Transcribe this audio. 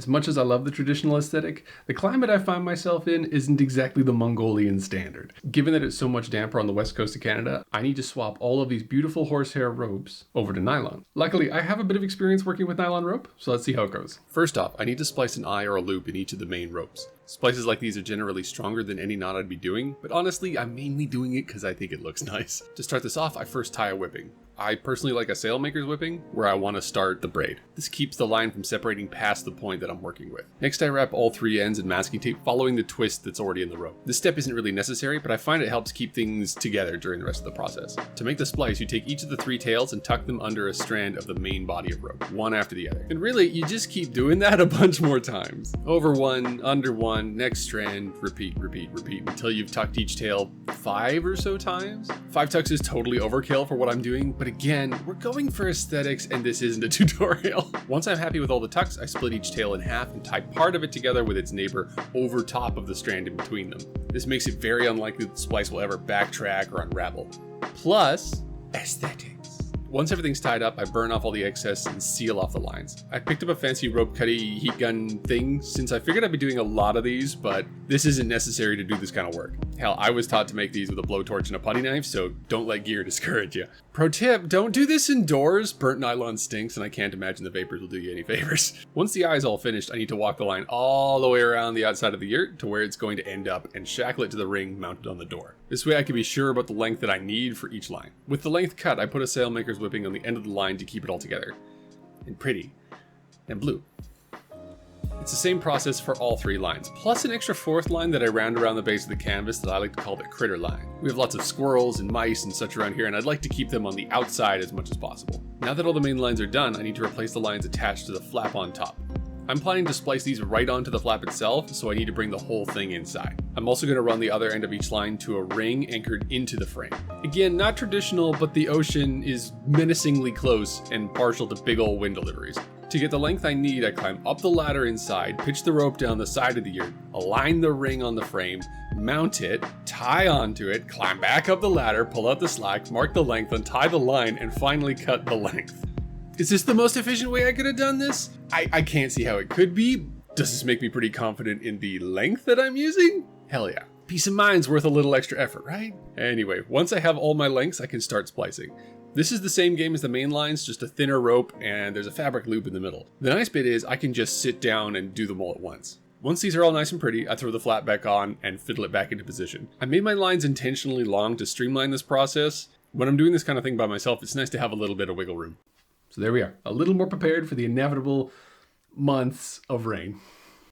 As much as I love the traditional aesthetic, the climate I find myself in isn't exactly the Mongolian standard. Given that it's so much damper on the west coast of Canada, I need to swap all of these beautiful horsehair ropes over to nylon. Luckily, I have a bit of experience working with nylon rope, so let's see how it goes. First off, I need to splice an eye or a loop in each of the main ropes. Splices like these are generally stronger than any knot I'd be doing, but honestly, I'm mainly doing it because I think it looks nice. To start this off, I first tie a whipping. I personally like a sailmaker's whipping, where I want to start the braid. This keeps the line from separating past the point that I'm working with. Next, I wrap all 3 ends in masking tape following the twist that's already in the rope. This step isn't really necessary, but I find it helps keep things together during the rest of the process. To make the splice, you take each of the 3 tails and tuck them under a strand of the main body of rope, one after the other. And really, you just keep doing that a bunch more times. Over one, under one, next strand, repeat, until you've tucked each tail 5 or so times. 5 tucks is totally overkill for what I'm doing, but again, we're going for aesthetics and this isn't a tutorial. Once I'm happy with all the tucks, I split each tail in half and tie part of it together with its neighbor over top of the strand in between them. This makes it very unlikely that the splice will ever backtrack or unravel. Plus, aesthetics. Once everything's tied up, I burn off all the excess and seal off the lines. I picked up a fancy rope cutty heat gun thing since I figured I'd be doing a lot of these, but this isn't necessary to do this kind of work. Hell, I was taught to make these with a blowtorch and a putty knife, so don't let gear discourage you. Pro tip, don't do this indoors. Burnt nylon stinks and I can't imagine the vapors will do you any favors. Once the eye's all finished, I need to walk the line all the way around the outside of the yurt to where it's going to end up and shackle it to the ring mounted on the door. This way I can be sure about the length that I need for each line. With the length cut, I put a sailmaker's whipping on the end of the line to keep it all together. And pretty. And blue. It's the same process for all 3 lines, plus an extra 4th line that I round around the base of the canvas that I like to call the critter line. We have lots of squirrels and mice and such around here, and I'd like to keep them on the outside as much as possible. Now that all the main lines are done, I need to replace the lines attached to the flap on top. I'm planning to splice these right onto the flap itself, so I need to bring the whole thing inside. I'm also going to run the other end of each line to a ring anchored into the frame. Again, not traditional, but the ocean is menacingly close and partial to big ol' wind deliveries. To get the length I need, I climb up the ladder inside, pitch the rope down the side of the yurt, align the ring on the frame, mount it, tie onto it, climb back up the ladder, pull out the slack, mark the length, untie the line, and finally cut the length. Is this the most efficient way I could have done this? I can't see how it could be. Does this make me pretty confident in the length that I'm using? Hell yeah. Peace of mind's worth a little extra effort, right? Anyway, once I have all my lengths, I can start splicing. This is the same game as the main lines, just a thinner rope, and there's a fabric loop in the middle. The nice bit is I can just sit down and do them all at once. Once these are all nice and pretty, I throw the flap back on and fiddle it back into position. I made my lines intentionally long to streamline this process. When I'm doing this kind of thing by myself, it's nice to have a little bit of wiggle room. So there we are, a little more prepared for the inevitable months of rain.